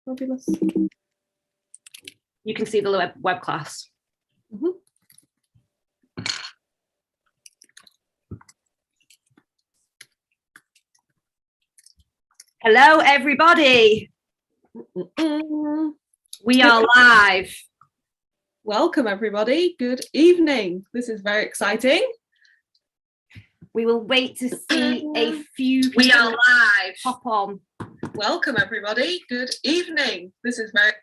Fabulous. You can see the web class. Mm-hmm. Hello, everybody. We are live. Welcome, everybody. Good evening. This is very exciting. We will wait to see a few people. We are live. Hop on. Welcome, everybody. Good evening. This is very...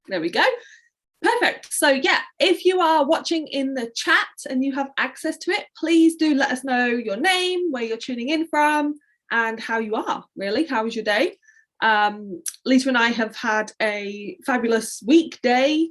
There we go. Perfect. So yeah, if you are watching in the chat and you have access to it, please do let us know your name, where you're tuning in from, and how you are, really. How was your day? Lisa and I have had a fabulous weekday,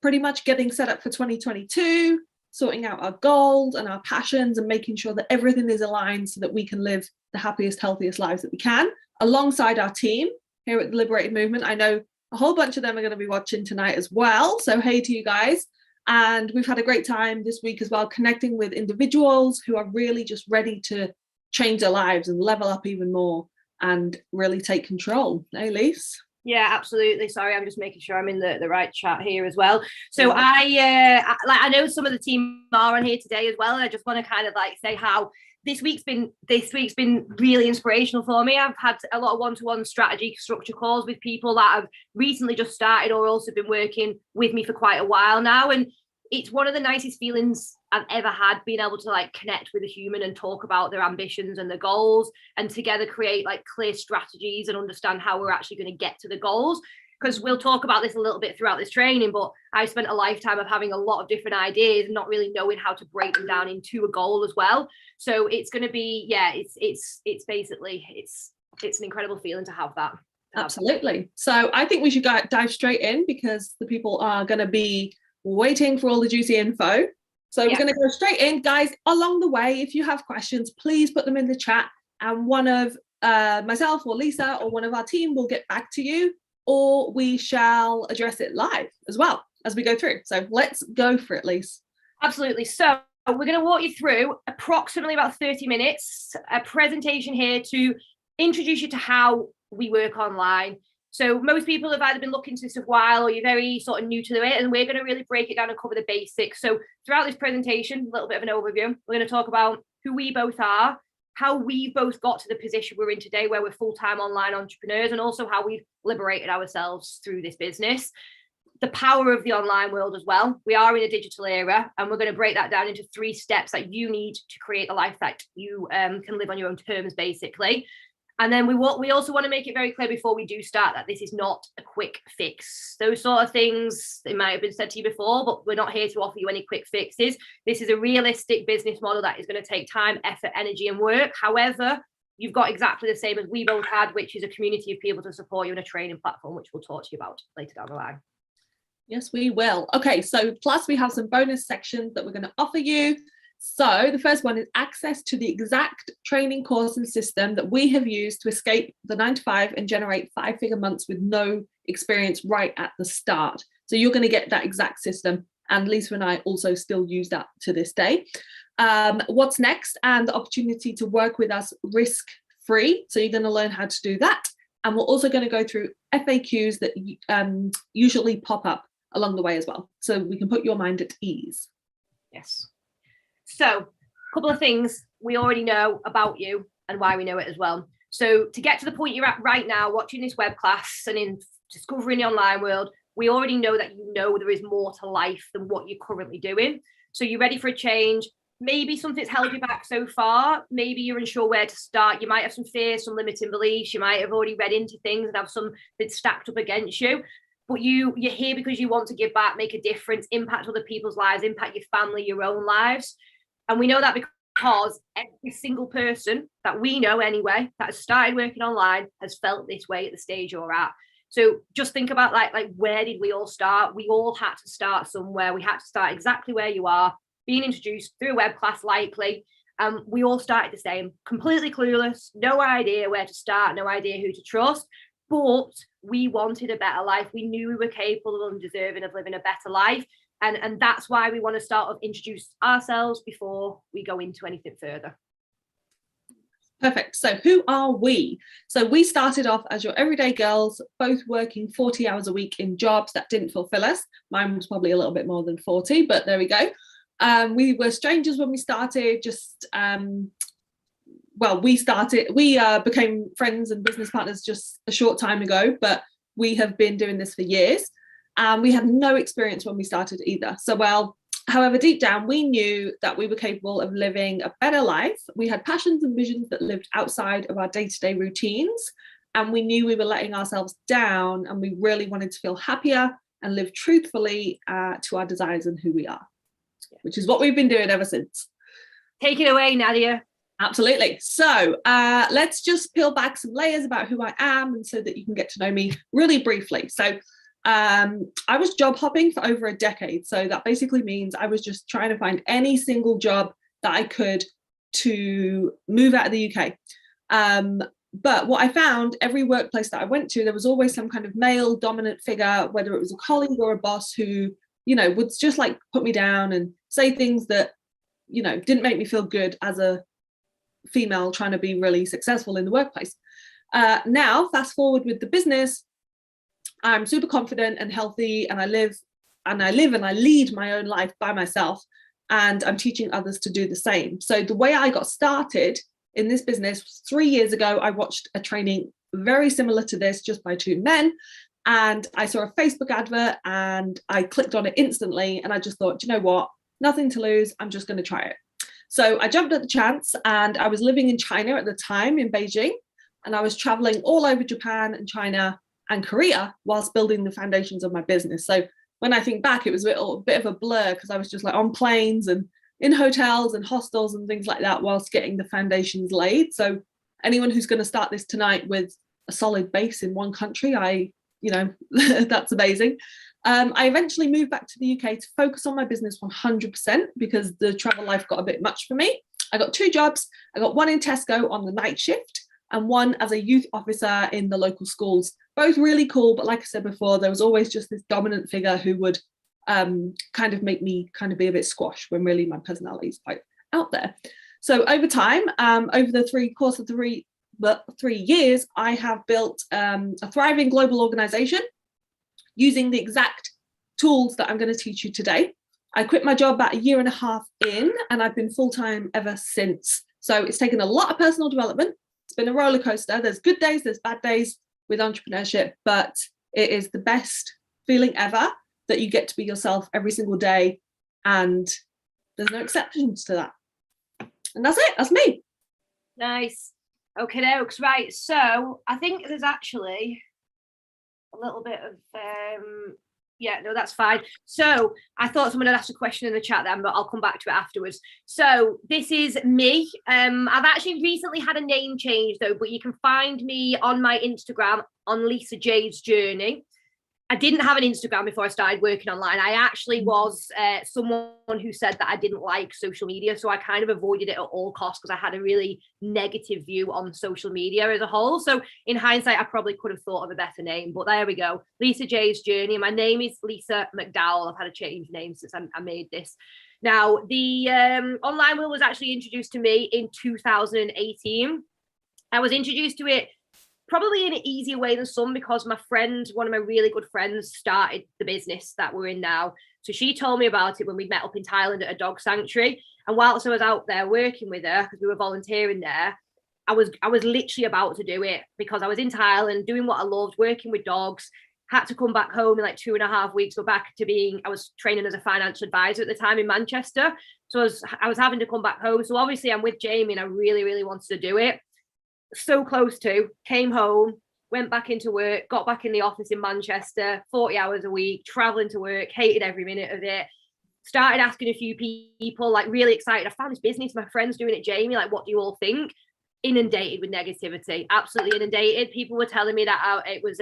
pretty much getting set up for 2022, sorting out our goals and our passions and making sure that everything is aligned so that we can live the happiest, healthiest lives that we can, alongside our team here at the Liberated Movement. I know a whole bunch of them are going to be watching tonight as well, so hey to you guys. And we've had a great time this week as well, connecting with individuals who are really just ready to change their lives and level up even more and really take control. Hey, Lise? Yeah, absolutely. Sorry, I'm just making sure I'm in the right chat here as well. So I know some of the team are on here today as well, and I just want to kind of like say how this week's been really inspirational for me. I've had a lot of one-to-one strategy structure calls with people that have recently just started or also been working with me for quite a while now, and it's one of the nicest feelings I've ever had, being able to like connect with a human and talk about their ambitions and their goals, and together create like clear strategies and understand how we're actually going to get to the goals. Because we'll talk about this a little bit throughout this training, but I spent a lifetime of having a lot of different ideas and not really knowing how to break them down into a goal as well. So it's going to be, yeah, it's basically, it's an incredible feeling to have that. Absolutely. So I think we should dive straight in, because the people are going to be waiting for all the juicy info. So we're going to go straight in, guys. Along the way, if you have questions, please put them in the chat, and one of myself or Lisa or one of our team will get back to you, or we shall address it live as well as we go through. So let's go for it, Lisa. Absolutely. So we're going to walk you through approximately about 30 minutes, a presentation here to introduce you to how we work online. So most people have either been looking into this a while, or you're very sort of new to it, and we're going to really break it down and cover the basics. So throughout this presentation, a little bit of an overview. We're going to talk about who we both are, how we both got to the position we're in today, where we're full-time online entrepreneurs, and also how we've liberated ourselves through this business. The power of the online world as well. We are in a digital era, and we're going to break that down into 3 steps that you need to create the life that you can live on your own terms, basically. And then we also want to make it very clear before we do start that this is not a quick fix. Those sort of things, they might have been said to you before, but we're not here to offer you any quick fixes. This is a realistic business model that is going to take time, effort, energy, and work. However, you've got exactly the same as we both had, which is a community of people to support you in a training platform, which we'll talk to you about later down the line. Yes, we will. Okay, so plus we have some bonus sections that we're going to offer you. So the first one is access to the exact training course and system that we have used to escape the 9-to-5 and generate 5-figure months with no experience right at the start. So you're going to get that exact system, and Lisa and I also still use that to this day. What's next? And the opportunity to work with us risk-free. So you're going to learn how to do that. And we're also going to go through FAQs that usually pop up along the way as well, so we can put your mind at ease. Yes. So a couple of things we already know about you and why we know it as well. So to get to the point you're at right now, watching this web class and in discovering the online world, we already know that you know there is more to life than what you're currently doing. So you're ready for a change. Maybe something's held you back so far. Maybe you're unsure where to start. You might have some fears, some limiting beliefs. You might have already read into things and have some that's stacked up against you. But you're here because you want to give back, make a difference, impact other people's lives, impact your family, your own lives. And we know that because every single person that we know anyway that has started working online has felt this way at the stage you're at. So just think about like where did we all start? We all had to start somewhere. We had to start exactly where you are, being introduced through a web class likely. We all started the same, completely clueless, no idea where to start, no idea who to trust. But we wanted a better life. We knew we were capable and deserving of living a better life. And that's why we want to start off introduce ourselves before we go into anything further. Perfect. So who are we? So we started off as your everyday girls, both working 40 hours a week in jobs that didn't fulfill us. Mine was probably a little bit more than 40, but there we go. We were strangers when we started, we became friends and business partners just a short time ago, but we have been doing this for years. We had no experience when we started either. However, deep down, we knew that we were capable of living a better life. We had passions and visions that lived outside of our day-to-day routines, and we knew we were letting ourselves down, and we really wanted to feel happier and live truthfully to our desires and who we are, which is what we've been doing ever since. Take it away, Nadia. Absolutely. So let's just peel back some layers about who I am, and so that you can get to know me really briefly. So I was job hopping for over a decade. So that basically means I was just trying to find any single job that I could to move out of the UK. But what I found, every workplace that I went to, there was always some kind of male dominant figure, whether it was a colleague or a boss who, would just like put me down and say things that, didn't make me feel good as a female trying to be really successful in the workplace. Now, fast forward with the business, I'm super confident and healthy, and I live and I lead my own life by myself, and I'm teaching others to do the same. So the way I got started in this business 3 years ago, I watched a training very similar to this, just by two men, and I saw a Facebook advert and I clicked on it instantly, and I just thought, you know what, nothing to lose, I'm just going to try it. So I jumped at the chance, and I was living in China at the time, in Beijing, and I was traveling all over Japan and China and Korea whilst building the foundations of my business. So when I think back, it was a bit of a blur, because I was just like on planes and in hotels and hostels and things like that whilst getting the foundations laid. So anyone who's going to start this tonight with a solid base in one country, that's amazing. I eventually moved back to the UK to focus on my business 100%, because the travel life got a bit much for me. I got two jobs. I got one in Tesco on the night shift and one as a youth officer in the local schools. Both really cool, but like I said before, there was always just this dominant figure who would kind of make me kind of be a bit squash, when really my personality is quite out there. So over time, over the course of 3 years, I have built a thriving global organization using the exact tools that I'm going to teach you today. I quit my job about 1.5 years in, and I've been full-time ever since. So it's taken a lot of personal development. It's been a roller coaster. There's good days, there's bad days with entrepreneurship, but it is the best feeling ever that you get to be yourself every single day, and there's no exceptions to that. And that's it. That's me. Nice. Okay, dokes. Right. So I think there's actually a little bit of yeah, no, that's fine. So I thought someone had asked a question in the chat then, but I'll come back to it afterwards. So this is me. I've actually recently had a name change though, but you can find me on my Instagram on Lisa J's Journey. I didn't have an Instagram before I started working online. I actually was someone who said that I didn't like social media. So I kind of avoided it at all costs, because I had a really negative view on social media as a whole. So in hindsight, I probably could have thought of a better name, but there we go. Lisa J's Journey. My name is Lisa McDowell. I've had a change name since I made this. Now, the online world was actually introduced to me in 2018. I was introduced to it probably in an easier way than some, because my friend, one of my really good friends, started the business that we're in now. So she told me about it when we met up in Thailand at a dog sanctuary. And whilst I was out there working with her, because we were volunteering there, I was literally about to do it, because I was in Thailand doing what I loved, working with dogs, had to come back home in like 2.5 weeks, go back to I was training as a financial advisor at the time in Manchester. So I was having to come back home. So obviously I'm with Jamie and I really, really wanted to do it. So close to, came home, went back into work, got back in the office in Manchester, 40 hours a week, traveling to work, hated every minute of it. Started asking a few people, like really excited. I found this business, my friend's doing it, Jamie, like, what do you all think? Inundated with negativity, absolutely inundated. People were telling me that it was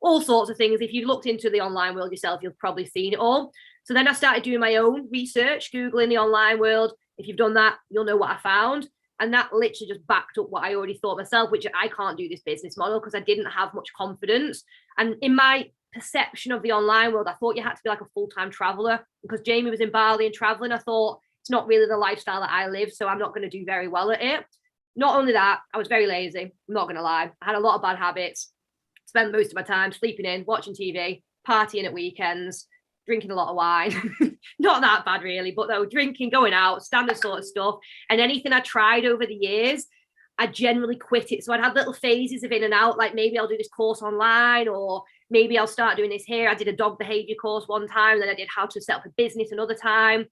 all sorts of things. If you've looked into the online world yourself, you've probably seen it all. So then I started doing my own research, Googling the online world. If you've done that, you'll know what I found. And that literally just backed up what I already thought myself, which I can't do this business model because I didn't have much confidence. And in my perception of the online world, I thought you had to be like a full-time traveler, because Jamie was in Bali and traveling. I thought it's not really the lifestyle that I live, so I'm not going to do very well at it. Not only that, I was very lazy. I'm not going to lie. I had a lot of bad habits. Spent most of my time sleeping in, watching TV, partying at weekends, drinking a lot of wine. Not that bad really, but though drinking, going out, standard sort of stuff. And anything I tried over the years, I generally quit it. So I'd had little phases of in and out, like maybe I'll do this course online, or maybe I'll start doing this here. I did a dog behavior course one time, then I did how to set up a business another time.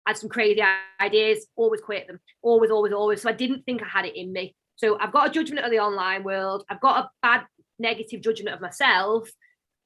I had some crazy ideas, always quit them, always, always, always. So I didn't think I had it in me. So I've got a judgment of the online world. I've got a bad negative judgment of myself.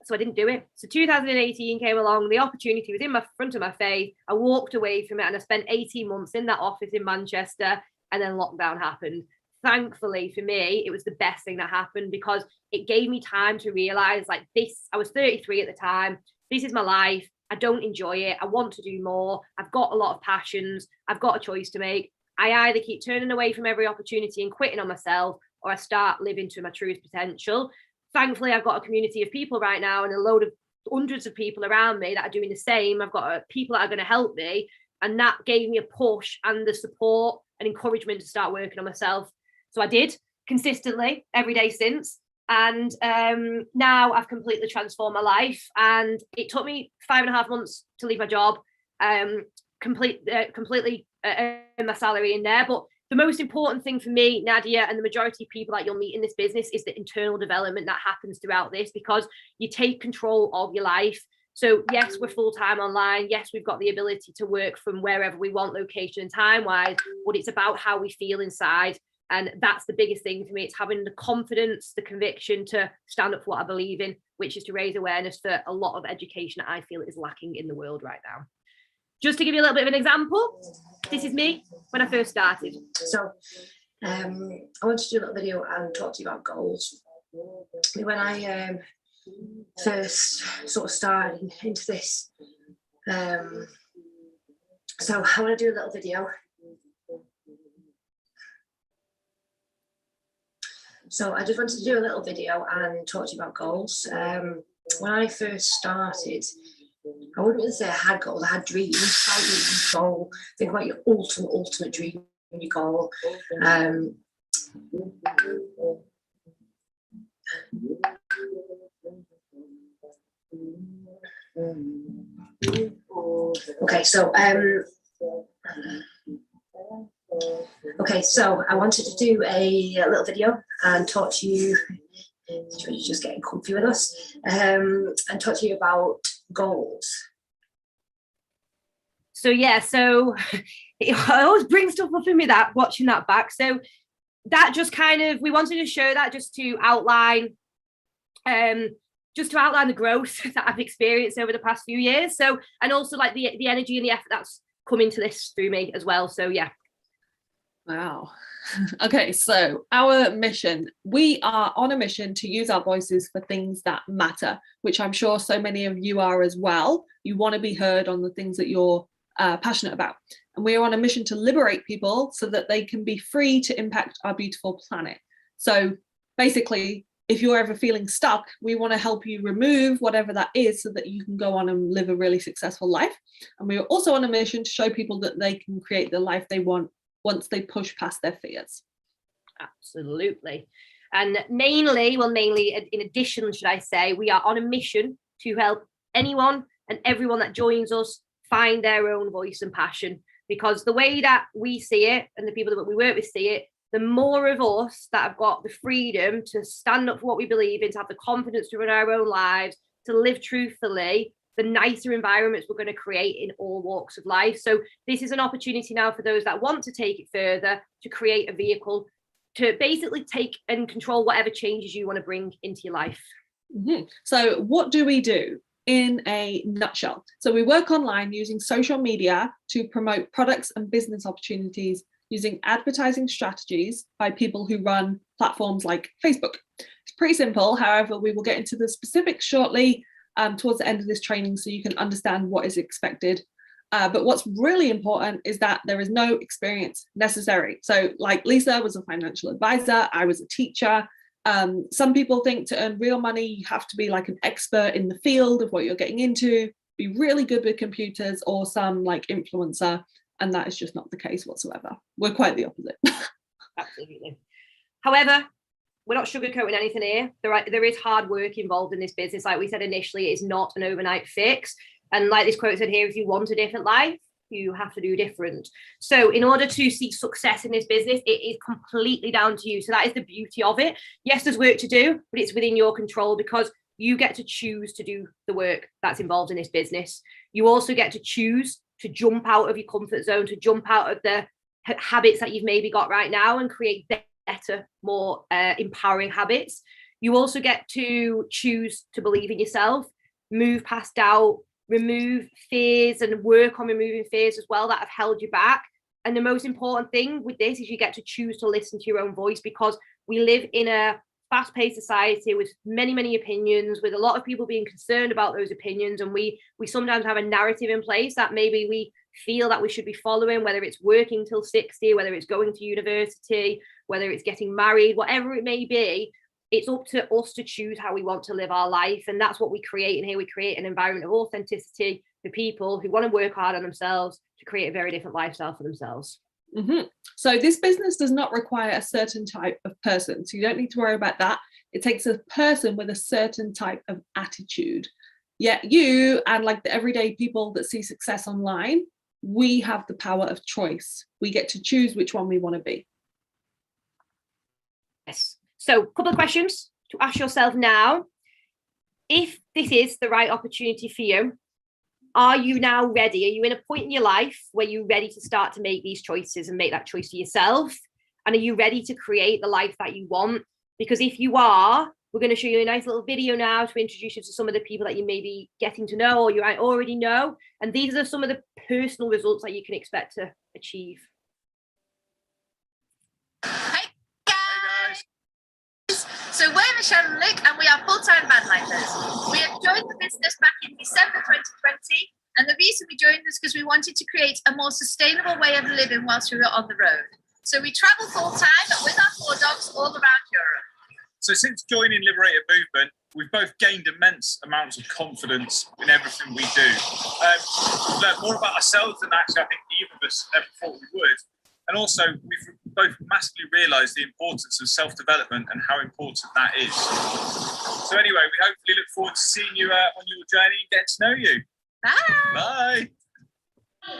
So I didn't do it. So 2018 came along, the opportunity was in my front of my face. I walked away from it, and I spent 18 months in that office in Manchester, and then lockdown happened. Thankfully for me, it was the best thing that happened, because it gave me time to realize, like, this, I was 33 at the time. This is my life. I don't enjoy it. I want to do more. I've got a lot of passions. I've got a choice to make. I either keep turning away from every opportunity and quitting on myself, or I start living to my truest potential. Thankfully, I've got a community of people right now, and a load of hundreds of people around me that are doing the same. I've got people that are going to help me. And that gave me a push and the support and encouragement to start working on myself. So I did consistently every day since. And now I've completely transformed my life. And it took me 5.5 months to leave my job, completely earn my salary in there. But the most important thing for me, Nadia, and the majority of people that you'll meet in this business, is the internal development that happens throughout this, because you take control of your life. So yes, we're full-time online. Yes, we've got the ability to work from wherever we want, location and time-wise, but it's about how we feel inside. And that's the biggest thing for me. It's having the confidence, the conviction to stand up for what I believe in, which is to raise awareness for a lot of education that I feel is lacking in the world right now. Just to give you a little bit of an example, this is me when I first started. So I want to do a little video and talk to you about goals. When I first sort of started into this, so I want to do a little video. So I just wanted to do a little video and talk to you about goals. When I first started, I wouldn't really say I had goals, I had dreams. Like your goal, think about your ultimate dream and your goal. Okay, so I wanted to do a little video and talk to you. Just getting comfy with us, and talk to you about goals. So it always brings stuff up in me, that watching that back. So that just kind of, we wanted to show that just to outline the growth that I've experienced over the past few years. So, and also like the energy and the effort that's come into this through me as well. So yeah. Wow. Okay, so our mission, we are on a mission to use our voices for things that matter, which I'm sure so many of you are as well. You want to be heard on the things that you're passionate about. And we are on a mission to liberate people so that they can be free to impact our beautiful planet. So basically, if you're ever feeling stuck, we want to help you remove whatever that is so that you can go on and live a really successful life. And we are also on a mission to show people that they can create the life they want once they push past their fears. Absolutely. And mainly, in addition, should I say, we are on a mission to help anyone and everyone that joins us find their own voice and passion. Because the way that we see it, and the people that we work with see it, the more of us that have got the freedom to stand up for what we believe in, to have the confidence to run our own lives, to live truthfully, the nicer environments we're going to create in all walks of life. So this is an opportunity now for those that want to take it further, to create a vehicle to basically take and control whatever changes you want to bring into your life. Mm-hmm. So what do we do in a nutshell? So we work online using social media to promote products and business opportunities using advertising strategies by people who run platforms like Facebook. It's pretty simple. However, we will get into the specifics shortly towards the end of this training so you can understand what is expected. But what's really important is that there is no experience necessary. So like Lisa was a financial advisor, I was a teacher. Some people think to earn real money, you have to be like an expert in the field of what you're getting into, be really good with computers, or some like influencer. And that is just not the case whatsoever. We're quite the opposite. Absolutely. However, we're not sugarcoating anything here. There is hard work involved in this business. Like we said initially, it's not an overnight fix. And like this quote said here, if you want a different life, you have to do different. So in order to see success in this business, it is completely down to you. So that is the beauty of it. Yes, there's work to do, but it's within your control because you get to choose to do the work that's involved in this business. You also get to choose to jump out of your comfort zone, to jump out of the habits that you've maybe got right now and create better, more empowering habits. You also get to choose to believe in yourself, move past doubt, remove fears and work on removing fears as well that have held you back. And the most important thing with this is you get to choose to listen to your own voice, because we live in a fast-paced society with many opinions, with a lot of people being concerned about those opinions, and we sometimes have a narrative in place that maybe we feel that we should be following, whether it's working till 60, whether it's going to university, whether it's getting married, whatever it may be. It's up to us to choose how we want to live our life. And that's what we create in here. We create an environment of authenticity for people who want to work hard on themselves to create a very different lifestyle for themselves. Mm-hmm. So this business does not require a certain type of person. So you don't need to worry about that. It takes a person with a certain type of attitude. Yet you and like the everyday people that see success online, we have the power of choice. We get to choose which one we want to be. Yes. So a couple of questions to ask yourself now. If this is the right opportunity for you, are you now ready? Are you in a point in your life where you're ready to start to make these choices and make that choice for yourself? And are you ready to create the life that you want? Because if you are, we're going to show you a nice little video now to introduce you to some of the people that you may be getting to know or you might already know. And these are some of the personal results that you can expect to achieve. So we're Michelle and Luke, and we are full-time van lifers. We have joined the business back in December 2020, and the reason we joined was because we wanted to create a more sustainable way of living whilst we were on the road. So we travel full-time with our 4 dogs all around Europe. So since joining Liberated Movement, we've both gained immense amounts of confidence in everything we do. We've learned more about ourselves than actually I think either of us ever thought we would. And also, we've both massively realised the importance of self-development and how important that is. So anyway, we hopefully look forward to seeing you on your journey and getting to know you. Bye! Bye!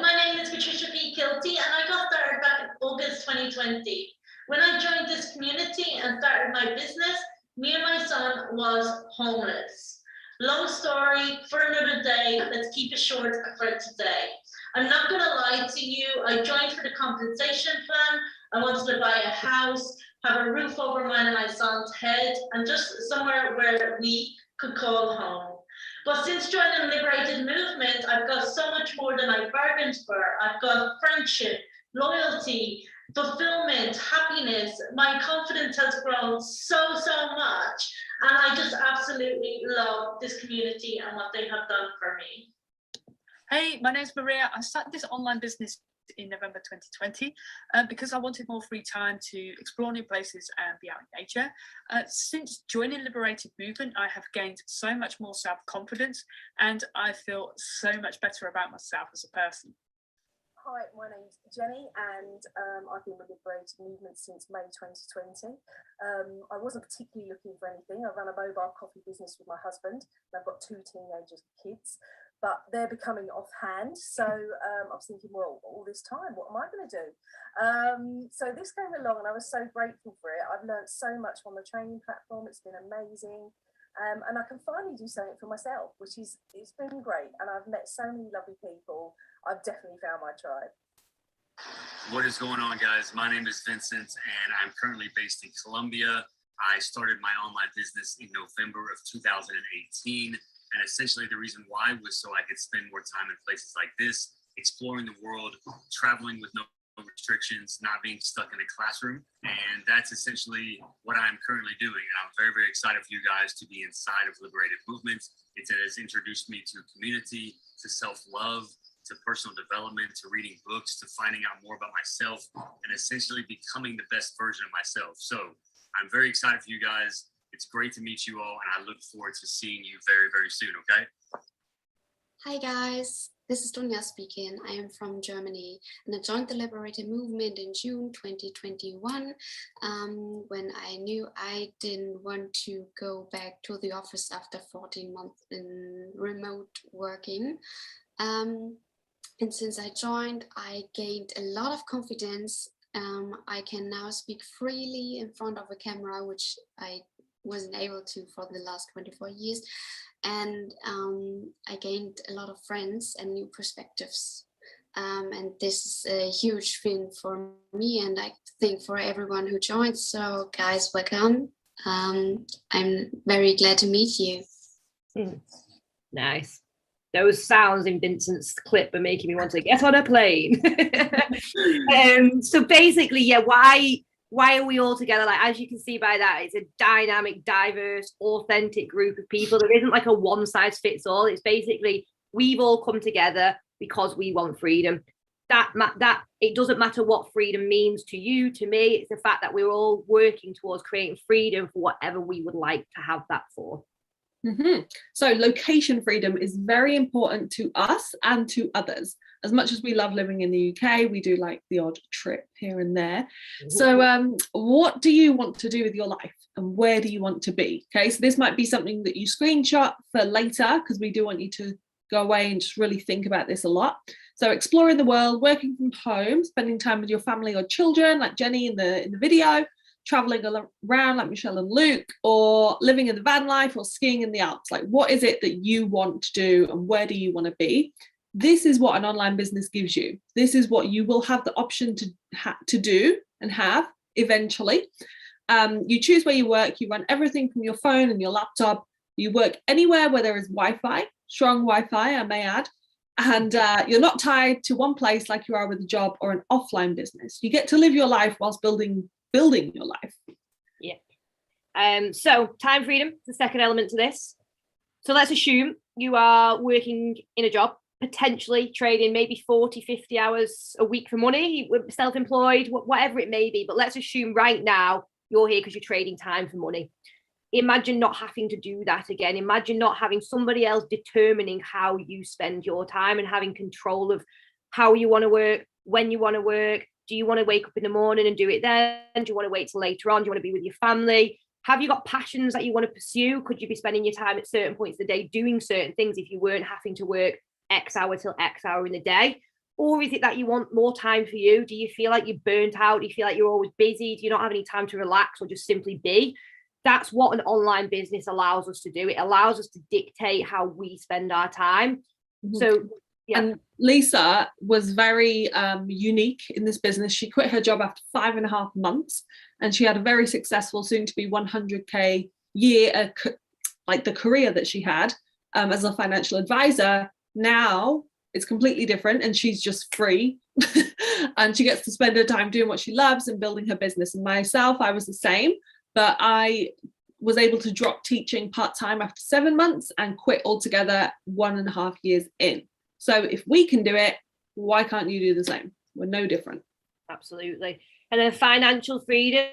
My name is Patricia P. Kilty, and I got started back in August 2020. When I joined this community and started my business, me and my son was homeless. Long story for another day, let's keep it short for today. I'm not going to lie to you, I joined for the compensation plan. I wanted to buy a house, have a roof over mine and my son's head, and just somewhere where we could call home. But since joining the Liberated Movement, I've got so much more than I bargained for. I've got friendship, loyalty, fulfillment, happiness. My confidence has grown so much. And I just absolutely love this community and what they have done for me. Hey, my name's Maria. I started this online business in November 2020 because I wanted more free time to explore new places and be out in nature. Since joining Liberated Movement, I have gained so much more self-confidence and I feel so much better about myself as a person. Hi, my name's Jenny and I've been with Liberated Movement since May 2020. I wasn't particularly looking for anything. I run a mobile coffee business with my husband and I've got 2 teenagers kids, but they're becoming offhand. So I was thinking, well, all this time, what am I going to do? So this came along and I was so grateful for it. I've learned so much on the training platform. It's been amazing. And I can finally do something for myself, it's been great. And I've met so many lovely people. I've definitely found my tribe. What is going on, guys? My name is Vincent and I'm currently based in Colombia. I started my online business in November of 2018. And essentially the reason why was so I could spend more time in places like this, exploring the world, traveling with no restrictions, not being stuck in a classroom. And that's essentially what I'm currently doing. And I'm very excited for you guys to be inside of Liberated Movement. It has introduced me to community, to self-love, to personal development, to reading books, to finding out more about myself, and essentially becoming the best version of myself. So I'm very excited for you guys. It's great to meet you all, and I look forward to seeing you very soon, okay? Hi guys, this is Dunja speaking. I am from Germany, and I joined the Liberated Movement in June 2021 when I knew I didn't want to go back to the office after 14 months in remote working. And since I joined, I gained a lot of confidence. I can now speak freely in front of a camera, which I wasn't able to for the last 24 years. And I gained a lot of friends and new perspectives. And this is a huge thing for me, and I think for everyone who joined. So guys, welcome. I'm very glad to meet you. Nice. Those sounds in Vincent's clip are making me want to get on a plane. So basically, yeah, why are we all together? Like, as you can see by that, it's a dynamic, diverse, authentic group of people. There isn't like a one size fits all. It's basically, we've all come together because we want freedom. That it doesn't matter what freedom means to you, to me. It's the fact that we're all working towards creating freedom for whatever we would like to have that for. Mm-hmm. So location freedom is very important to us and to others. As much as we love living in the UK, we do like the odd trip here and there. So what do you want to do with your life, and where do you want to be? Okay, so this might be something that you screenshot for later, because we do want you to go away and just really think about this a lot. So exploring the world, working from home, spending time with your family or children, like Jenny in the video, traveling around like Michelle and Luke, or living in the van life, or skiing in the Alps. Like, what is it that you want to do, and where do you want to be? This is what an online business gives you. This is what you will have the option to do and have eventually. You choose where you work. You run everything from your phone and your laptop. You work anywhere where there is Wi-Fi, strong Wi-Fi, I may add. And you're not tied to one place like you are with a job or an offline business. You get to live your life whilst building your life. Yeah. So time freedom is the second element to this. So let's assume you are working in a job, potentially trading maybe 40, 50 hours a week for money, self-employed, whatever it may be. But let's assume right now you're here because you're trading time for money. Imagine not having to do that again. Imagine not having somebody else determining how you spend your time and having control of how you want to work, when you want to work. Do you want to wake up in the morning and do it then? Do you want to wait till later on? Do you want to be with your family? Have you got passions that you want to pursue? Could you be spending your time at certain points of the day doing certain things if you weren't having to work X hour till X hour in the day? Or is it that you want more time for you? Do you feel like you're burnt out? Do you feel like you're always busy? Do you not have any time to relax or just simply be? That's what an online business allows us to do. It allows us to dictate how we spend our time. Mm-hmm. So, yeah. And Lisa was very unique in this business. She quit her job after 5.5 months, and she had a very successful, soon to be 100K year, like the career that she had as a financial advisor. Now it's completely different, and she's just free and she gets to spend her time doing what she loves and building her business. And myself, I was the same, but I was able to drop teaching part-time after 7 months and quit altogether 1.5 years in. So if we can do it, why can't you do the same? We're no different. Absolutely. And then financial freedom,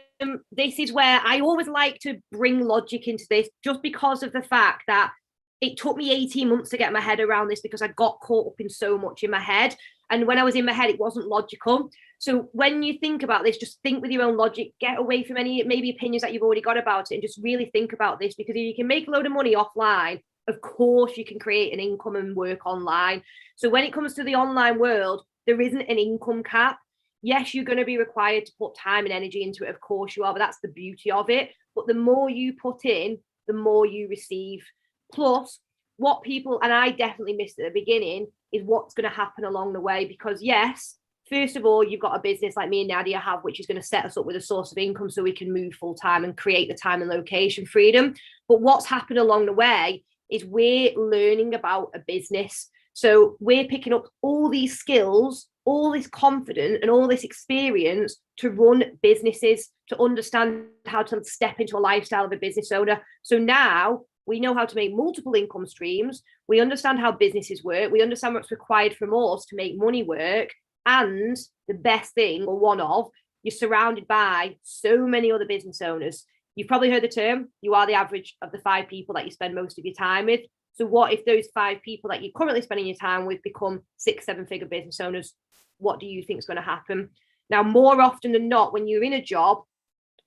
this is where I always like to bring logic into this, just because of the fact that it took me 18 months to get my head around this, because I got caught up in so much in my head. And when I was in my head, it wasn't logical. So when you think about this, just think with your own logic, get away from any maybe opinions that you've already got about it, and just really think about this. Because if you can make a load of money offline, of course you can create an income and work online. So when it comes to the online world, there isn't an income cap. Yes, you're going to be required to put time and energy into it. Of course you are, but that's the beauty of it. But the more you put in, the more you receive. Plus, what people, and I definitely missed at the beginning, is what's going to happen along the way. Because yes, first of all, you've got a business like me and Nadia have, which is going to set us up with a source of income so we can move full time and create the time and location freedom. But what's happened along the way is we're learning about a business. So we're picking up all these skills, all this confidence and all this experience to run businesses, to understand how to step into a lifestyle of a business owner. So now we know how to make multiple income streams. We understand how businesses work. We understand what's required from us to make money work. And the best thing, or one of, you're surrounded by so many other business owners. You've probably heard the term, you are the average of the 5 people that you spend most of your time with. So what if those 5 people that you're currently spending your time with become 6-7-figure business owners? What do you think is going to happen? Now, more often than not, when you're in a job,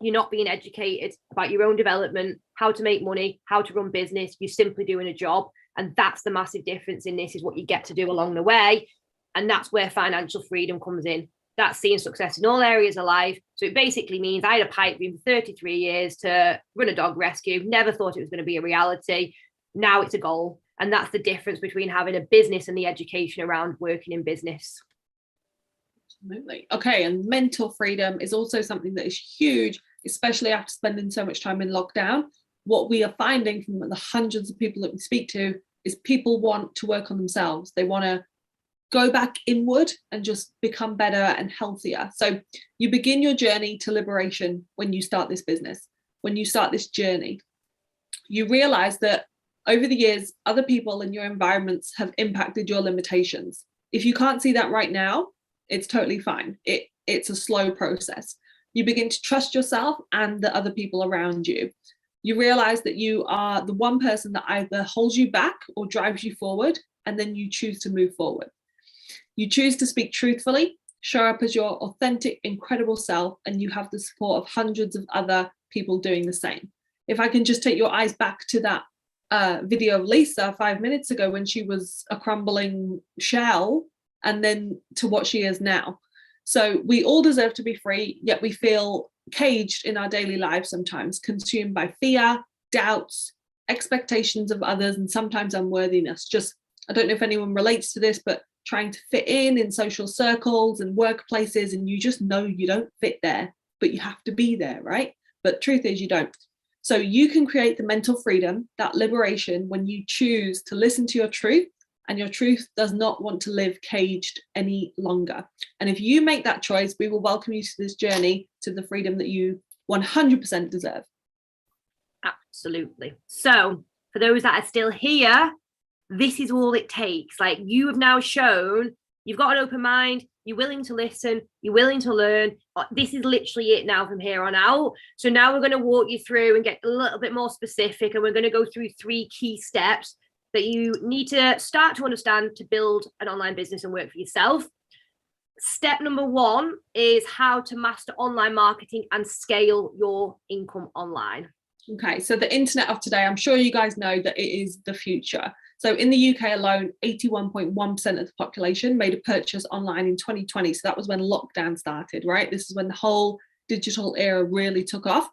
you're not being educated about your own development, how to make money, how to run business. You're simply doing a job. And that's the massive difference in this, is what you get to do along the way. And that's where financial freedom comes in. That's seeing success in all areas of life. So it basically means I had a pipe dream for 33 years to run a dog rescue. Never thought it was going to be a reality. Now it's a goal. And that's the difference between having a business and the education around working in business. Absolutely. Okay, and mental freedom is also something that is huge, especially after spending so much time in lockdown. What we are finding from the hundreds of people that we speak to is people want to work on themselves. They want to go back inward and just become better and healthier. So you begin your journey to liberation when you start this business, when you start this journey. You realize that over the years, other people in your environments have impacted your limitations. If you can't see that right now, it's totally fine. It's a slow process. You begin to trust yourself and the other people around you. You realize that you are the one person that either holds you back or drives you forward, and then you choose to move forward. You choose to speak truthfully, show up as your authentic, incredible self, and you have the support of hundreds of other people doing the same. If I can just take your eyes back to that video of Lisa 5 minutes ago when she was a crumbling shell, and then to what she is now. So we all deserve to be free, yet we feel caged in our daily lives sometimes, consumed by fear, doubts, expectations of others, and sometimes unworthiness. Just, I don't know if anyone relates to this, but trying to fit in social circles and workplaces, and you just know you don't fit there, but you have to be there, right? But truth is you don't. So you can create the mental freedom, that liberation, when you choose to listen to your truth, and your truth does not want to live caged any longer. And if you make that choice, we will welcome you to this journey to the freedom that you 100% deserve. Absolutely. So for those that are still here, this is all it takes. Like, you have now shown you've got an open mind, you're willing to listen, you're willing to learn. This is literally it now from here on out. So now we're going to walk you through and get a little bit more specific, and we're going to go through 3 key steps that you need to start to understand to build an online business and work for yourself. Step number 1 is how to master online marketing and scale your income online. Okay, so the internet of today, I'm sure you guys know that it is the future. So in the UK alone, 81.1% of the population made a purchase online in 2020. So that was when lockdown started, right? This is when the whole digital era really took off.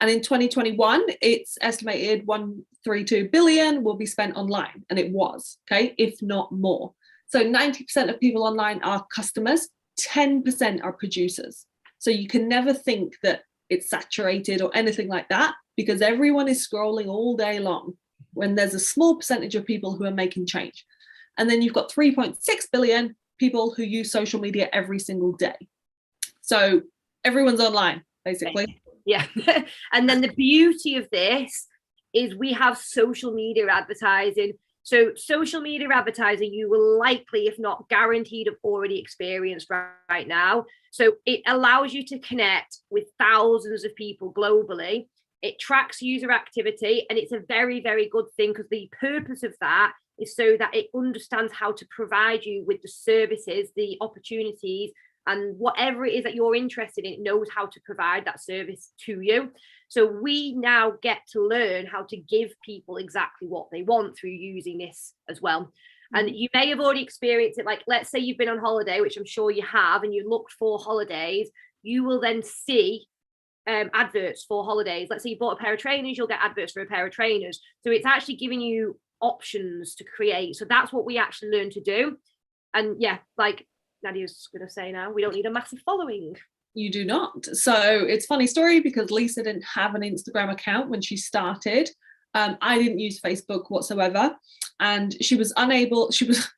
And in 2021, it's estimated 132 billion will be spent online. And it was, okay, if not more. So 90% of people online are customers, 10% are producers. So you can never think that it's saturated or anything like that, because everyone is scrolling all day long when there's a small percentage of people who are making change. And then you've got 3.6 billion people who use social media every single day. So everyone's online, basically. Yeah. And then the beauty of this is we have social media advertising. So social media advertising, you will likely, if not guaranteed, have already experienced right now. So it allows you to connect with thousands of people globally. It tracks user activity, and it's a very, very good thing, because the purpose of that is so that it understands how to provide you with the services, the opportunities, and whatever it is that you're interested in, it knows how to provide that service to you. So we now get to learn how to give people exactly what they want through using this as well. And you may have already experienced it. Like, let's say you've been on holiday, which I'm sure you have, and you looked for holidays. You will then see adverts for holidays. Let's say you bought a pair of trainers, you'll get adverts for a pair of trainers. So it's actually giving you options to create. So that's what we actually learn to do. And yeah, like Nadia's going to say now, we don't need a massive following. You do not. So it's a funny story, because Lisa didn't have an Instagram account when she started. I didn't use Facebook whatsoever, and she was unable. She was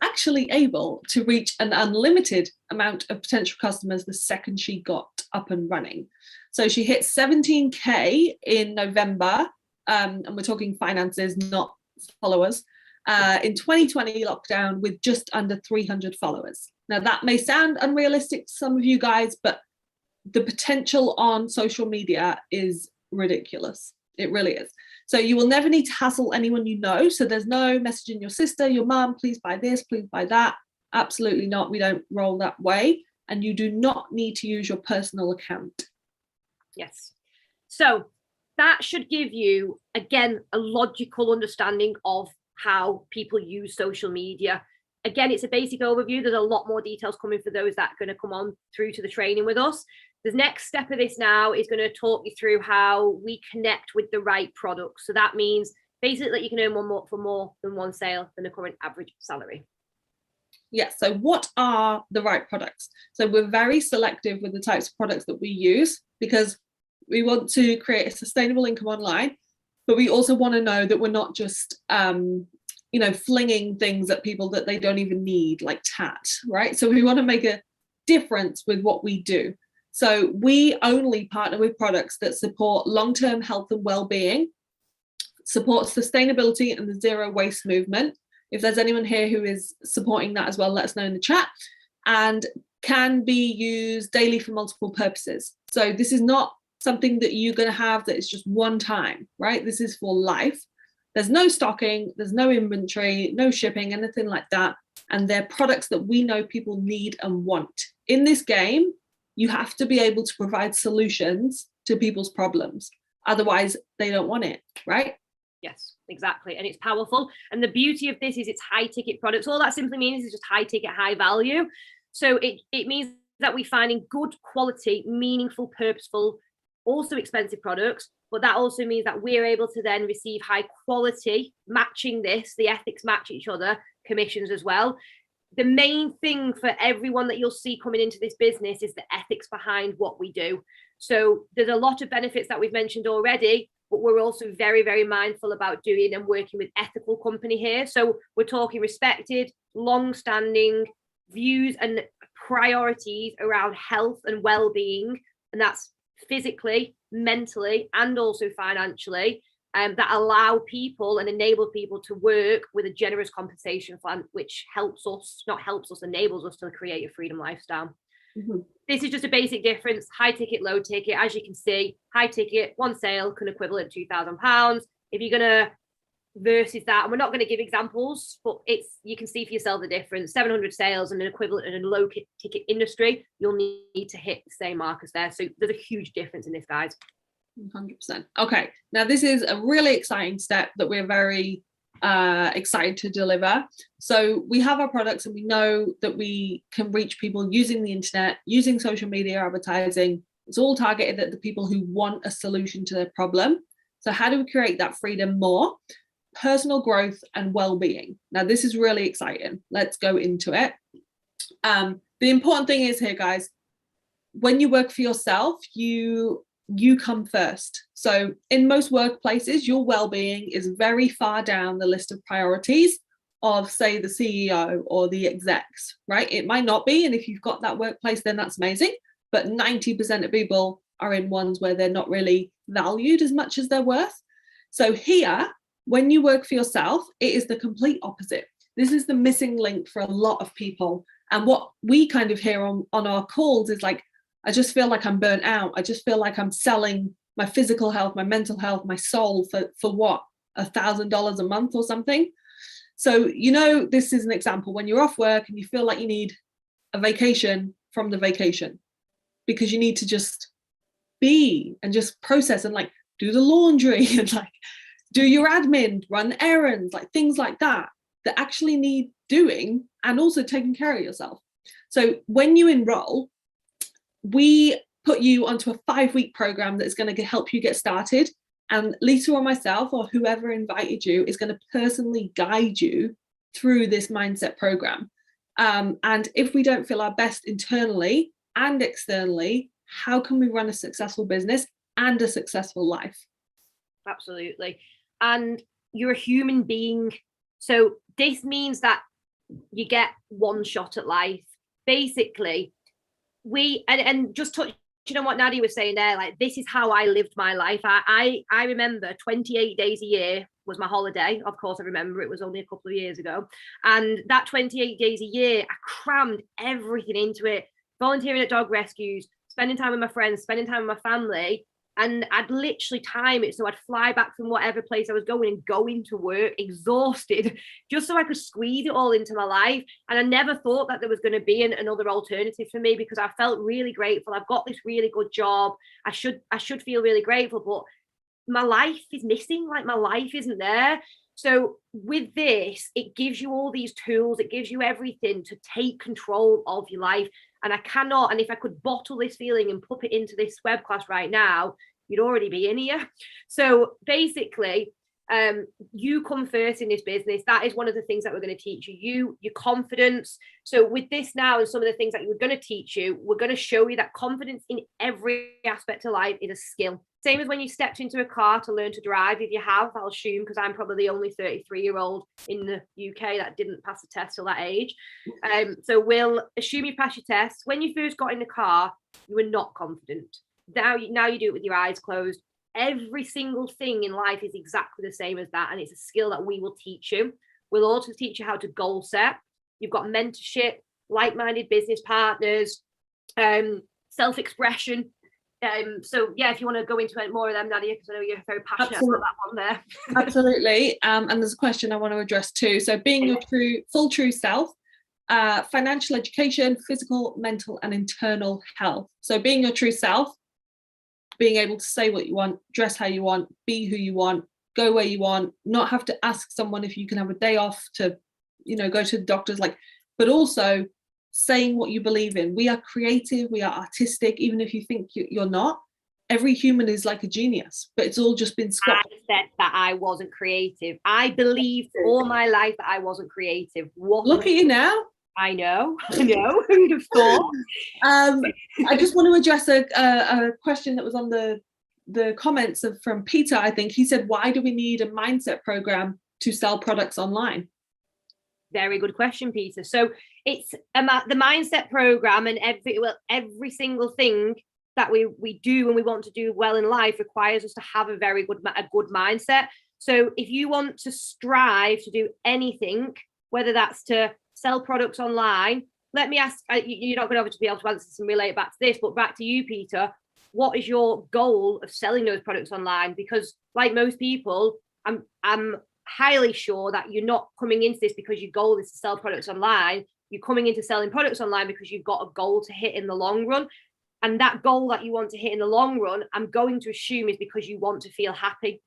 actually able to reach an unlimited amount of potential customers the second she got up and running. So she hit 17K in November, and we're talking finances, not followers. In 2020 lockdown, with just under 300 followers. Now that may sound unrealistic to some of you guys, but the potential on social media is ridiculous. It really is. So you will never need to hassle anyone you know. So there's no messaging your sister, your mum, please buy this, please buy that. Absolutely not. We don't roll that way. And you do not need to use your personal account. Yes. So that should give you, again, a logical understanding of how people use social media. Again, it's a basic overview. There's a lot more details coming for those that are going to come on through to the training with us. The next step of this now is going to talk you through how we connect with the right products. So that means basically that you can earn more for more than one sale than the current average salary. Yes. So what are the right products? So we're very selective with the types of products that we use because we want to create a sustainable income online, but we also want to know that we're not just, flinging things at people that they don't even need, like tat, right? So we want to make a difference with what we do. So we only partner with products that support long-term health and well-being, support sustainability and the zero waste movement. If there's anyone here who is supporting that as well, let us know in the chat. And can be used daily for multiple purposes. So this is not something that you're going to have that is just one time, right? This is for life. There's no stocking, there's no inventory, no shipping, anything like that. And they're products that we know people need and want. In this game, you have to be able to provide solutions to people's problems. Otherwise, they don't want it, right? Yes, exactly. And it's powerful. And the beauty of this is it's high ticket products. All that simply means is just high ticket, high value. So it means that we're finding good quality, meaningful, purposeful, also expensive products. But that also means that we're able to then receive high quality, matching this, the ethics match each other, commissions as well. The main thing for everyone that you'll see coming into this business is the ethics behind what we do. So there's a lot of benefits that we've mentioned already, but we're also very, very mindful about doing and working with ethical company here. So we're talking respected, long-standing views and priorities around health and well-being, and that's physically, mentally, and also financially, that allow people and enable people to work with a generous compensation plan, which enables us to create a freedom lifestyle. Mm-hmm. This is just a basic difference: high ticket, low ticket. As you can see, high ticket, one sale can equivalent to £2,000. If you're gonna versus that, and we're not going to give examples, but you can see for yourself the difference. 700 sales and an equivalent in a low ticket industry, you'll need to hit the same markers there. So there's a huge difference in this, guys. 100%. Okay, now this is a really exciting step that we're very excited to deliver. So we have our products and we know that we can reach people using the internet, using social media advertising. It's all targeted at the people who want a solution to their problem. So how do we create that freedom more? Personal growth and well-being. Now this is really exciting. Let's go into it. The important thing is here, guys, when you work for yourself, you come first. So in most workplaces, your well-being is very far down the list of priorities of, say, the CEO or the execs, right? It might not be, and if you've got that workplace, then that's amazing, but 90% of people are in ones where they're not really valued as much as they're worth. So here, when you work for yourself, it is the complete opposite. This is the missing link for a lot of people. And what we kind of hear on our calls is like, I just feel like I'm burnt out. I just feel like I'm selling my physical health, my mental health, my soul for what, $1,000 a month or something. So, this is an example when you're off work and you feel like you need a vacation from the vacation because you need to just be and just process and like do the laundry and like do your admin, run errands, like things like that actually need doing, and also taking care of yourself. So when you enroll, we put you onto a 5-week program that's going to help you get started. And Lisa or myself or whoever invited you is going to personally guide you through this mindset program. And if we don't feel our best internally and externally, how can we run a successful business and a successful life? Absolutely. And you're a human being. So this means that you get one shot at life. Basically, and just touching on what Nadia was saying there, like this is how I lived my life. I remember 28 days a year was my holiday. Of course, I remember it was only a couple of years ago. And that 28 days a year, I crammed everything into it. Volunteering at dog rescues, spending time with my friends, spending time with my family. And I'd literally time it. So I'd fly back from whatever place I was going and go into work exhausted, just so I could squeeze it all into my life. And I never thought that there was going to be another alternative for me, because I felt really grateful. I've got this really good job. I should feel really grateful, but my life is missing. Like, my life isn't there. So with this, it gives you all these tools. It gives you everything to take control of your life. And I cannot, and if I could bottle this feeling and put it into this web class right now, you'd already be in here. So basically, you come first in this business. That is one of the things that we're going to teach you, your confidence. So with this now, and some of the things that we're going to teach you, we're going to show you that confidence in every aspect of life is a skill. Same as when you stepped into a car to learn to drive. If you have, I'll assume, because I'm probably the only 33-year-old in the UK that didn't pass the test till that age. So we'll assume you pass your test. When you first got in the car, you were not confident. Now you do it with your eyes closed. Every single thing in life is exactly the same as that. And it's a skill that we will teach you. We'll also teach you how to goal set. You've got mentorship, like-minded business partners, self-expression. So yeah, if you want to go into it more of them, Nadia, because I know you're very passionate about that one there. Absolutely. And there's a question I want to address too. So being your full true self, financial education, physical, mental, and internal health. So being your true self, being able to say what you want, dress how you want, be who you want, go where you want, not have to ask someone if you can have a day off to, go to the doctors, but also saying what you believe in. We are creative, we are artistic, even if you think you're not. Every human is like a genius, but it's all just been squashed. I said that I wasn't creative. I believed all my life that I wasn't creative. Look at you now. I know. Who'd have thought? I just want to address a question that was on the comments from Peter. I think he said, why do we need a mindset program to sell products online? Very good question, Peter. So it's the mindset program, and every single thing that we do when we want to do well in life requires us to have a good mindset. So if you want to strive to do anything, whether that's to sell products online, let me ask, you're not going to be able to answer this and relate back to this, but back to you, Peter, what is your goal of selling those products online? Because like most people, I'm highly sure that you're not coming into this because your goal is to sell products online. You're coming into selling products online because you've got a goal to hit in the long run. And that goal that you want to hit in the long run, I'm going to assume is because you want to feel happy.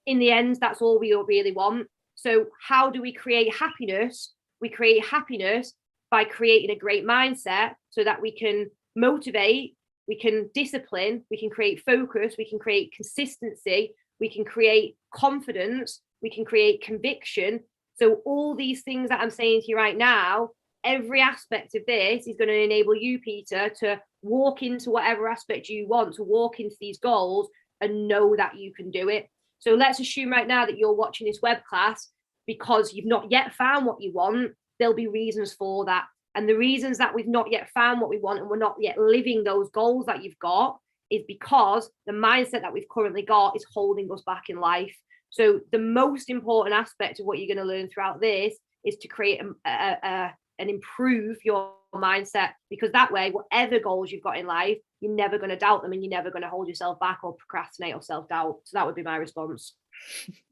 In the end, that's all we really want. So how do we create happiness? We create happiness by creating a great mindset so that we can motivate, we can discipline, we can create focus, we can create consistency, we can create confidence, we can create conviction. So all these things that I'm saying to you right now, every aspect of this is going to enable you, Peter, to walk into whatever aspect you want, to walk into these goals and know that you can do it. So let's assume right now that you're watching this web class because you've not yet found what you want. There'll be reasons for that. And the reasons that we've not yet found what we want and we're not yet living those goals that you've got is because the mindset that we've currently got is holding us back in life. So the most important aspect of what you're going to learn throughout this is to create and improve your mindset, because that way, whatever goals you've got in life, you're never going to doubt them and you're never going to hold yourself back or procrastinate or self-doubt. So that would be my response.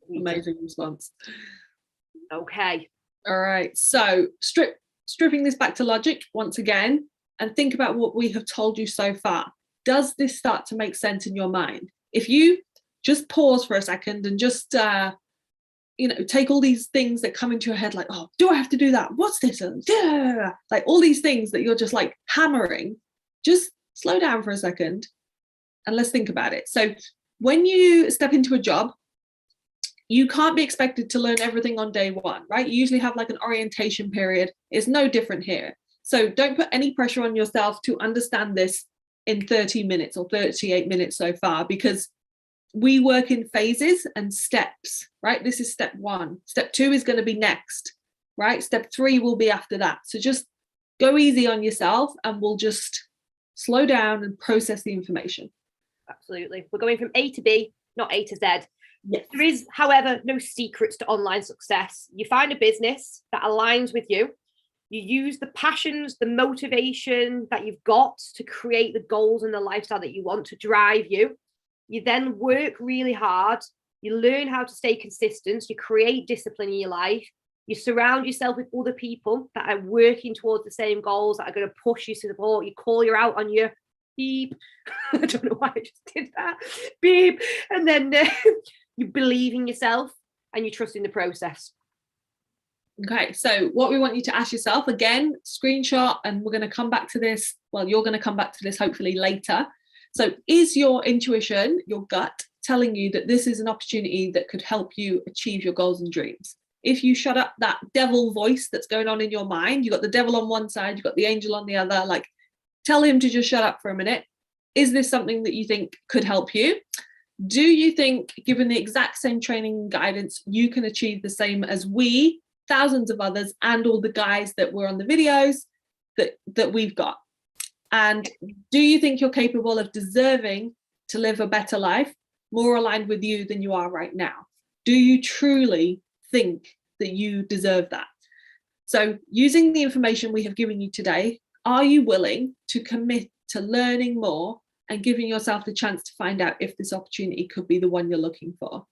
Amazing response. Okay. All right. So stripping this back to logic once again, and think about what we have told you so far. Does this start to make sense in your mind? If you just pause for a second and just, take all these things that come into your head, like, oh, do I have to do that? What's this? Like all these things that you're just like hammering, just slow down for a second and let's think about it. So when you step into a job, you can't be expected to learn everything on day one, right? You usually have like an orientation period. It's no different here. So don't put any pressure on yourself to understand this in 30 minutes or 38 minutes so far, because we work in phases and steps, right? This is step one. Step two is going to be next, right? Step three will be after that. So just go easy on yourself and we'll just slow down and process the information. Absolutely. We're going from A to B, not A to Z. Yes. There is, however, no secrets to online success. You find a business that aligns with you. You use the passions, the motivation that you've got to create the goals and the lifestyle that you want to drive you. You then work really hard. You learn how to stay consistent. You create discipline in your life. You surround yourself with other people that are working towards the same goals, that are going to push you to support. You call you out on your beep. I don't know why I just did that. Beep. And then you believe in yourself and you trust in the process. Okay, so what we want you to ask yourself, again, screenshot, and we're going to come back to this. Well, you're going to come back to this hopefully later. So is your intuition, your gut, telling you that this is an opportunity that could help you achieve your goals and dreams? If you shut up that devil voice that's going on in your mind, you've got the devil on one side, you've got the angel on the other, like, tell him to just shut up for a minute. Is this something that you think could help you? Do you think, given the exact same training and guidance, you can achieve the same as we, thousands of others, and all the guys that were on the videos that we've got? And do you think you're capable of deserving to live a better life, more aligned with you than you are right now? Do you truly think that you deserve that? So using the information we have given you today, are you willing to commit to learning more and giving yourself the chance to find out if this opportunity could be the one you're looking for?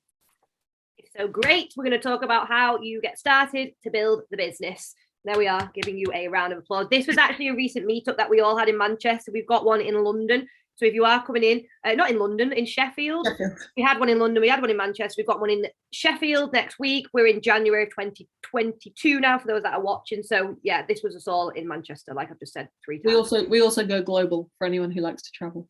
So great. We're going to talk about how you get started to build the business. There we are, giving you a round of applause. This was actually a recent meetup that we all had in Manchester. We've got one in London. So if you are coming in, not in London, in Sheffield. We had one in London, we had one in Manchester, we've got one in Sheffield next week. We're in January of 2022 now, for those that are watching. So yeah, this was us all in Manchester, like I've just said 3 times. We also go global for anyone who likes to travel.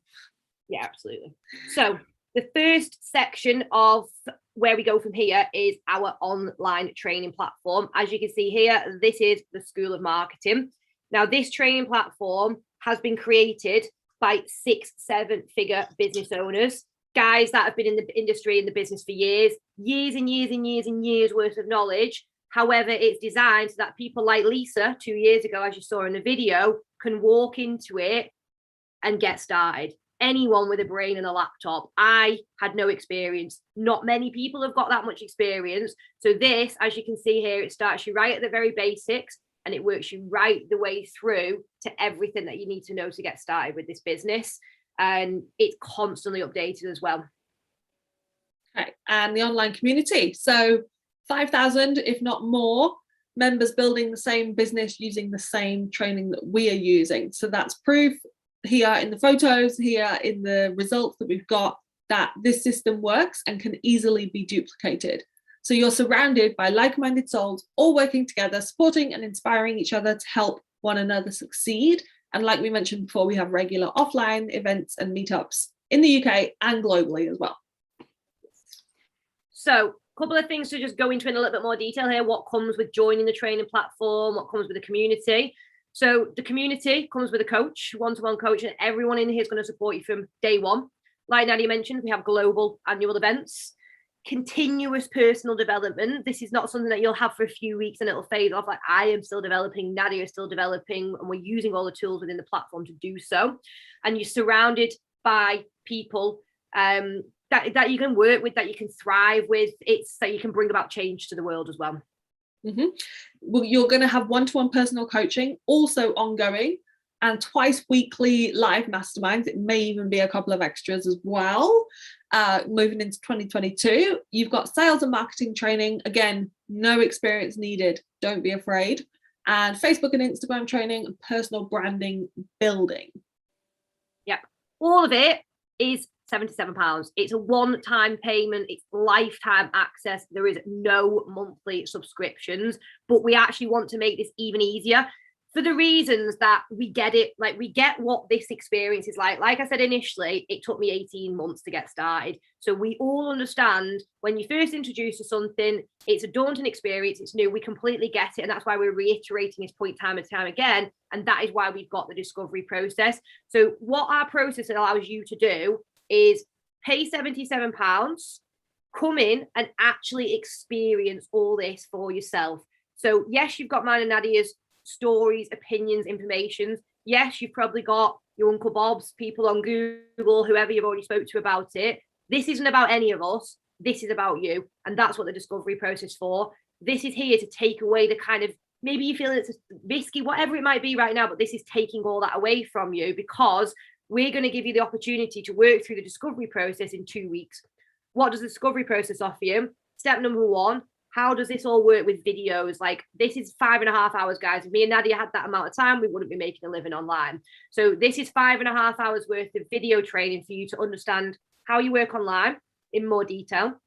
Yeah, absolutely. So the first section of where we go from here is our online training platform. As you can see here, this is the School of Marketing. Now, this training platform has been created by 6-7 figure business owners, guys that have been in the industry, in the business for years and years worth of knowledge. However, it's designed so that people like Lisa 2 years ago, as you saw in the video, can walk into it and get started. Anyone with a brain and a laptop. I had no experience. Not many people have got that much experience. So this, as you can see here, it starts you right at the very basics and it works you right the way through to everything that you need to know to get started with this business. And it's constantly updated as well. Okay, and the online community. So 5,000, if not more, members building the same business using the same training that we are using. So that's proof here in the photos, here in the results that we've got, that this system works and can easily be duplicated. So you're surrounded by like-minded souls, all working together, supporting and inspiring each other to help one another succeed. And like we mentioned before, we have regular offline events and meetups in the UK and globally as well. So a couple of things to just go into in a little bit more detail here. What comes with joining the training platform, what comes with the community. So the community comes with a coach, one-to-one coach, and everyone in here is going to support you from day one. Like Nadia mentioned, we have global annual events, continuous personal development. This is not something that you'll have for a few weeks and it'll fade off. Like, I am still developing, Nadia is still developing, and we're using all the tools within the platform to do so. And you're surrounded by people that you can work with, that you can thrive with. It's that you can bring about change to the world as well. Mm-hmm. Well, you're going to have one-to-one personal coaching, also ongoing, and twice weekly live masterminds. It may even be a couple of extras as well. Moving into 2022, you've got sales and marketing training. Again, no experience needed. Don't be afraid. And Facebook and Instagram training and personal branding building. Yep. All of it is £77. It's a one-time payment. It's lifetime access. There is no monthly subscriptions, but we actually want to make this even easier for the reasons that we get it. Like, we get what this experience is like. Like I said initially, it took me 18 months to get started. So we all understand when you first introduce to something, it's a daunting experience. It's new. We completely get it. And that's why we're reiterating this point time and time again. And that is why we've got the discovery process. So what our process allows you to do is pay £77, come in and actually experience all this for yourself. So yes, you've got mine and Nadia's stories, opinions, information. Yes, you've probably got your Uncle Bob's, people on Google, whoever you've already spoke to about it. This isn't about any of us. This is about you. And that's what the discovery process for. This is here to take away the kind of, maybe you feel it's risky, whatever it might be right now, but this is taking all that away from you, because we're going to give you the opportunity to work through the discovery process in 2 weeks. What does the discovery process offer you? Step number 1, how does this all work with videos? Like, this is 5.5 hours, guys. If me and Nadia had that amount of time, we wouldn't be making a living online. So this is 5.5 hours worth of video training for you to understand how you work online in more detail,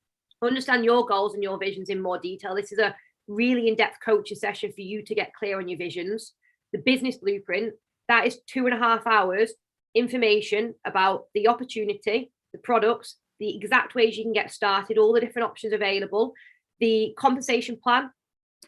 understand your goals and your visions in more detail. This is a really in-depth coaching session for you to get clear on your visions. The business blueprint, that is 2.5 hours information about the opportunity, the products, the exact ways you can get started, all the different options available, the compensation plan,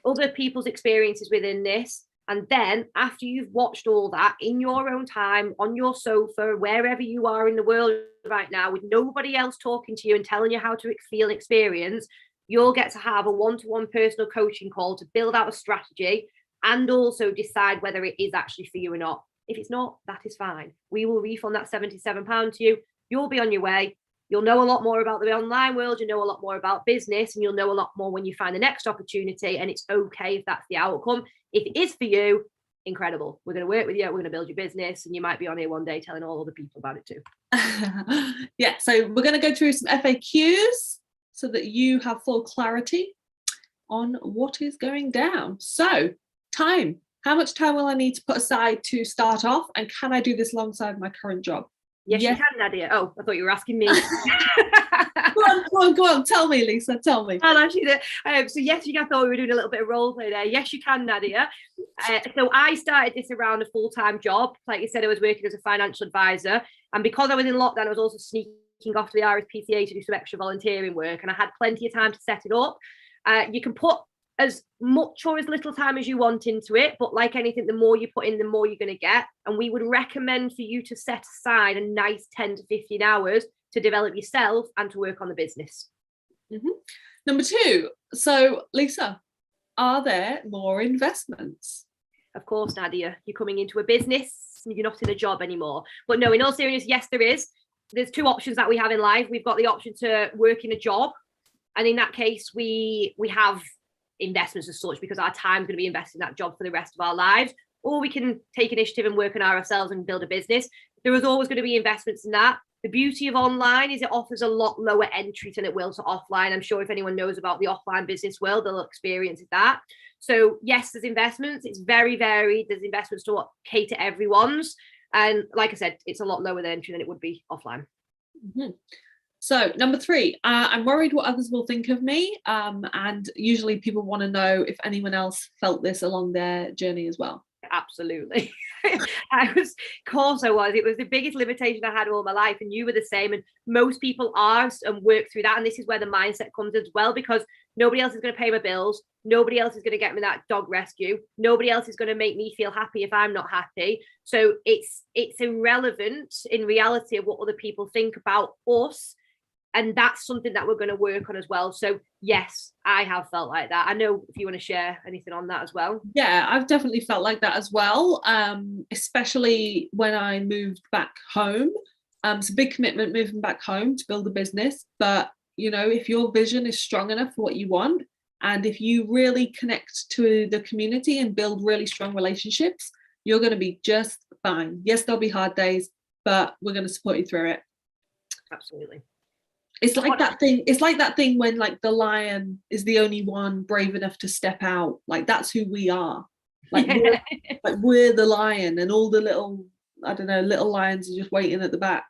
other people's experiences within this. And then after you've watched all that in your own time, on your sofa, wherever you are in the world right now, with nobody else talking to you and telling you how to feel and experience, you'll get to have a one-to-one personal coaching call to build out a strategy and also decide whether it is actually for you or not. If it's not, that is fine. We will refund that £77 to you. You'll be on your way. You'll know a lot more about the online world. You know a lot more about business, and you'll know a lot more when you find the next opportunity. And it's okay if that's the outcome. If it is for you, incredible. We're going to work with you. We're going to build your business, and you might be on here one day telling all other people about it too. Yeah, so we're going to go through some FAQs so that you have full clarity on what is going down. So, time. How much time will I need to put aside to start off? And can I do this alongside my current job? Yes, you can, Nadia. Oh, I thought you were asking me. Go on. Tell me, Lisa. Tell me. I'll actually, so yes, you can. I thought we were doing a little bit of role play there. Yes, you can, Nadia. So I started this around a full-time job. Like you said, I was working as a financial advisor. And because I was in lockdown, I was also sneaking off to the RSPCA to do some extra volunteering work. And I had plenty of time to set it up. You can put as much or as little time as you want into it, but like anything, the more you put in, the more you're going to get. And we would recommend for you to set aside a nice 10 to 15 hours to develop yourself and to work on the business. Mm-hmm. Number 2, so Lisa, are there more investments? Of course, Nadia, you're coming into a business, you're not in a job anymore. But no, in all seriousness, yes, there is. There's 2 options that we have in life. We've got the option to work in a job, and in that case, we have investments as such, because our time is going to be invested in that job for the rest of our lives. Or we can take initiative and work on ourselves and build a business. There is always going to be investments in that. The beauty of online is it offers a lot lower entry than it will to offline. I'm sure if anyone knows about the offline business world, they'll experience that. So yes, there's investments. It's very varied. There's investments to what cater everyone's. And like I said, it's a lot lower the entry than it would be offline. Mm-hmm. So number 3, I'm worried what others will think of me. And usually people want to know if anyone else felt this along their journey as well. Absolutely. Of course I was. It was the biggest limitation I had all my life, and you were the same. And most people are and work through that. And this is where the mindset comes as well, because nobody else is going to pay my bills. Nobody else is going to get me that dog rescue. Nobody else is going to make me feel happy if I'm not happy. So it's irrelevant in reality of what other people think about us. And that's something that we're going to work on as well. So yes, I have felt like that. I know if you want to share anything on that as well. Yeah, I've definitely felt like that as well, especially when I moved back home. It's a big commitment moving back home to build a business. But, you know, if your vision is strong enough for what you want, and if you really connect to the community and build really strong relationships, you're going to be just fine. Yes, there'll be hard days, but we're going to support you through it. Absolutely. It's like that thing when like the lion is the only one brave enough to step out. Like that's who we are. Like, we're the lion, and all the little lions are just waiting at the back.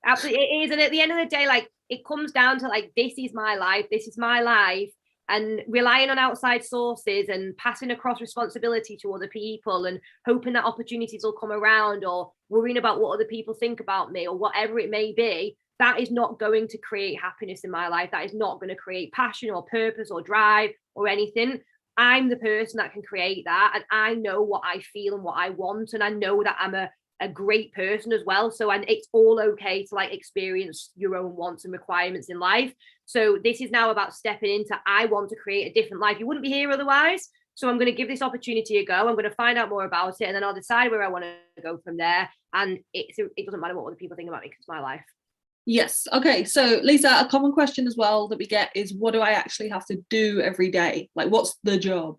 Absolutely, it is. And at the end of the day, like it comes down to like, this is my life, and relying on outside sources and passing across responsibility to other people and hoping that opportunities will come around, or worrying about what other people think about me, or whatever it may be. That is not going to create happiness in my life. That is not going to create passion or purpose or drive or anything. I'm the person that can create that. And I know what I feel and what I want. And I know that I'm a great person as well. So, and it's all okay to like experience your own wants and requirements in life. So this is now about stepping into, I want to create a different life. You wouldn't be here otherwise. So I'm going to give this opportunity a go. I'm going to find out more about it. And then I'll decide where I want to go from there. And it doesn't matter what other people think about me, because it's my life. Yes. Okay. So Lisa, a common question as well that we get is, what do I actually have to do every day? Like, what's the job?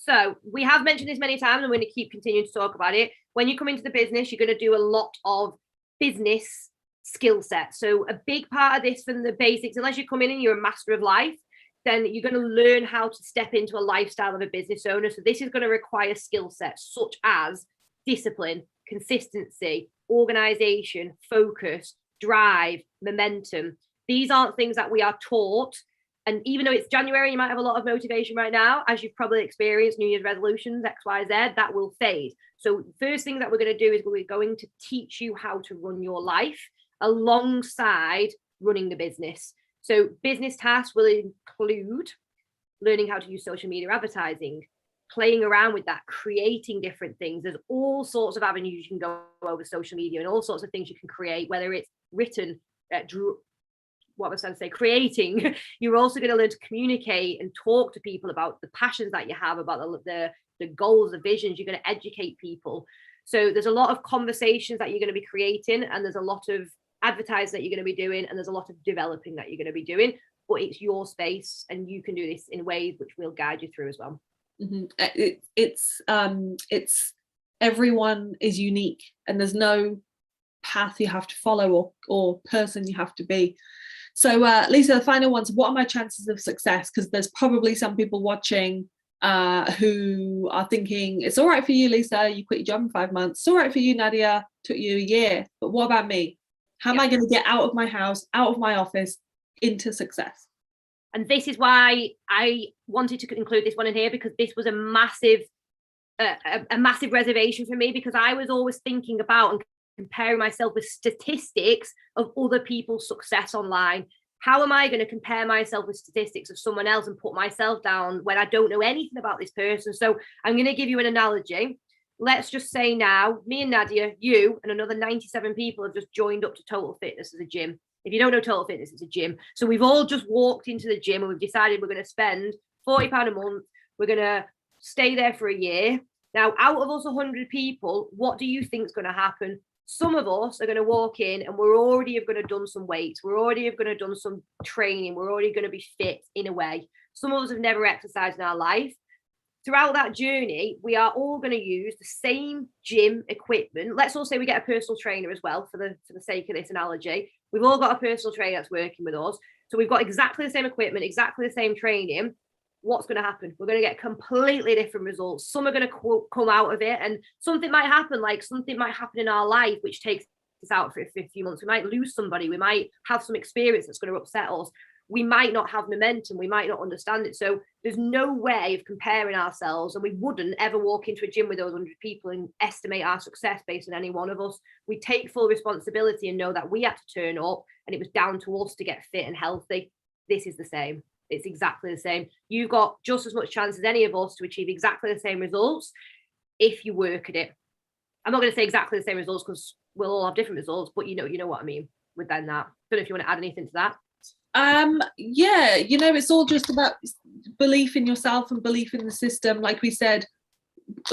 So we have mentioned this many times, and we're going to keep continuing to talk about it. When you come into the business, you're going to do a lot of business skill sets. So a big part of this from the basics, unless you come in and you're a master of life, then you're going to learn how to step into a lifestyle of a business owner. So this is going to require skill sets such as discipline, consistency, organization, focus, drive, momentum. These aren't things that we are taught. And even though it's January, you might have a lot of motivation right now, as you've probably experienced New Year's resolutions, X, Y, Z, that will fade. So first thing that we're going to do is we're going to teach you how to run your life alongside running the business. So business tasks will include learning how to use social media advertising, playing around with that, creating different things. There's all sorts of avenues you can go over social media and all sorts of things you can create, whether it's written, what was I saying, creating. You're also going to learn to communicate and talk to people about the passions that you have, about the goals, the visions. You're going to educate people. So there's a lot of conversations that you're going to be creating, and there's a lot of advertising that you're going to be doing, and there's a lot of developing that you're going to be doing, but it's your space and you can do this in ways which will guide you through as well. It's everyone is unique, and there's no path you have to follow or person you have to be. So Lisa, the final ones, what are my chances of success? Because there's probably some people watching who are thinking, it's all right for you, Lisa, you quit your job in 5 months. It's all right for you, Nadia, took you a year, but what about me? How am I going to get out of my house, out of my office, into success? And this is why I wanted to include this one in here, because this was a massive reservation for me, because I was always thinking about and comparing myself with statistics of other people's success online. How am I going to compare myself with statistics of someone else and put myself down when I don't know anything about this person? So I'm going to give you an analogy. Let's just say now, me and Nadia, you and another 97 people have just joined up to Total Fitness as a gym. If you don't know Total Fitness, it's a gym. So we've all just walked into the gym and we've decided we're going to spend £40 a month. We're going to stay there for a year. Now, out of us 100 people, what do you think is going to happen? Some of us are going to walk in and we're already going to have done some weights. We're already going to have done some training. We're already going to be fit in a way. Some of us have never exercised in our life. Throughout that journey, we are all going to use the same gym equipment. Let's all say we get a personal trainer as well, for the sake of this analogy. We've all got a personal trainer that's working with us. So we've got exactly the same equipment, exactly the same training. What's going to happen? We're going to get completely different results. Some are going to come out of it, and something might happen, like something might happen in our life which takes us out for a few months. We might lose somebody. We might have some experience that's going to upset us. We might not have momentum. We might not understand it. So there's no way of comparing ourselves, and we wouldn't ever walk into a gym with those 100 people and estimate our success based on any one of us. We take full responsibility and know that we had to turn up, and it was down to us to get fit and healthy. This is the same. It's exactly the same. You've got just as much chance as any of us to achieve exactly the same results if you work at it. I'm not going to say exactly the same results because we'll all have different results, but you know what I mean within that. Don't know if you want to add anything to that. Yeah, it's all just about belief in yourself and belief in the system. Like we said,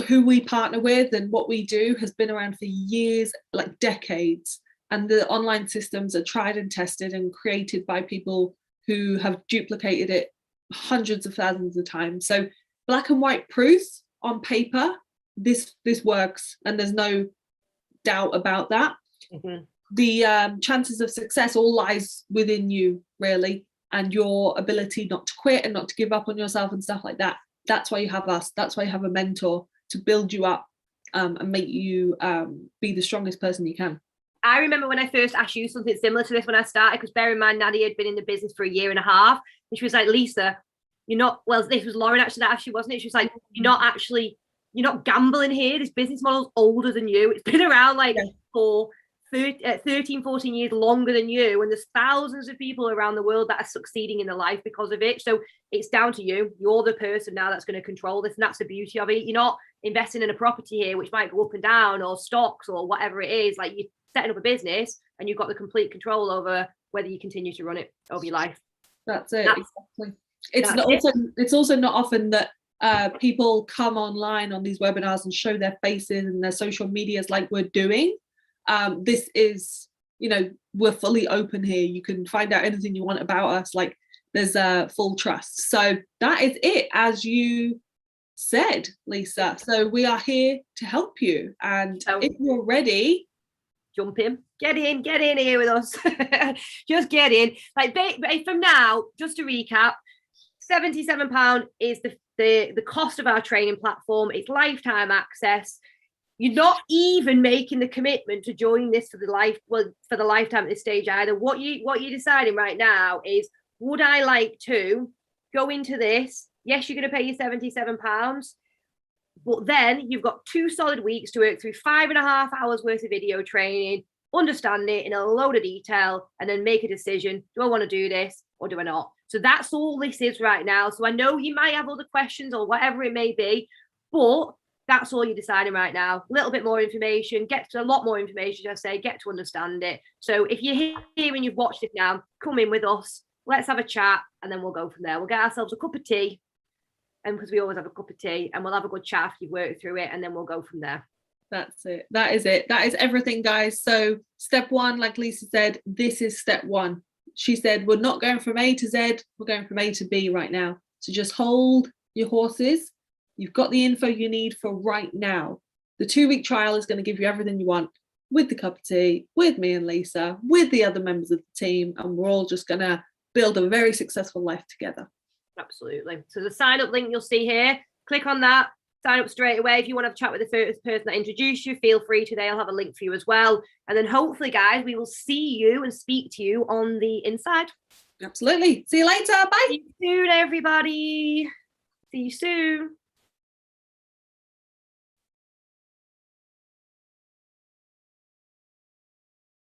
who we partner with and what we do has been around for years, like decades, and the online systems are tried and tested and created by people who have duplicated it hundreds of thousands of times. So black and white proof on paper, this works, and there's no doubt about that. Mm-hmm. The chances of success all lies within you, really, and your ability not to quit and not to give up on yourself and stuff like that. That's why you have us. That's why you have a mentor to build you up and make you be the strongest person you can. I remember when I first asked you something similar to this when I started, because bear in mind, Nadia had been in the business for 1.5 years, and she was like, Lisa, you're not, well, this was Lauren actually that actually, wasn't it? She was like, you're not gambling here. This business model's older than you. It's been around for 13, 14 years longer than you, and there's thousands of people around the world that are succeeding in their life because of it. So it's down to you. You're the person now that's going to control this, and that's the beauty of it. You're not investing in a property here which might go up and down, or stocks, or whatever it is. Like, you're setting up a business and you've got the complete control over whether you continue to run it over your life. That's it. Exactly. It's also not often that people come online on these webinars and show their faces and their social medias like we're doing. This is, we're fully open here. You can find out anything you want about us. Like, there's full trust. So that is it. As you said, Lisa. So we are here to help you. And So- if you're ready, jump in, get in here with us. Just get in. Like from now, just to recap, £77 is the cost of our training platform. It's lifetime access. You're not even making the commitment to join this for the lifetime at this stage either. What you're deciding right now is, would I like to go into this? Yes, you're going to pay your £77, but then you've got 2 solid weeks to work through 5.5 hours worth of video training, understand it in a load of detail, and then make a decision. Do I want to do this or do I not? So that's all this is right now. So I know you might have other questions or whatever it may be, but that's all you're deciding right now. A little bit more information, get to a lot more information, should I say, get to understand it. So if you're here and you've watched it now, come in with us. Let's have a chat, and then we'll go from there. We'll get ourselves a cup of tea, and because we always have a cup of tea, and we'll have a good chat after you've worked through it, and then we'll go from there. that's it. That is it. That is everything, guys. So step 1, like Lisa said, this is step 1. She said, we're not going from A to Z, we're going from A to B right now. So just hold your horses. You've got the info you need for right now. The 2-week trial is going to give you everything you want, with the cup of tea, with me and Lisa, with the other members of the team, and we're all just going to build a very successful life together. Absolutely. So the sign up link you'll see here, click on that, sign up straight away. If you want to have a chat with the first person that introduced you, feel free to. They'll have a link for you as well. And then hopefully, guys, we will see you and speak to you on the inside. Absolutely. See you later. Bye. See you soon, everybody. See you soon.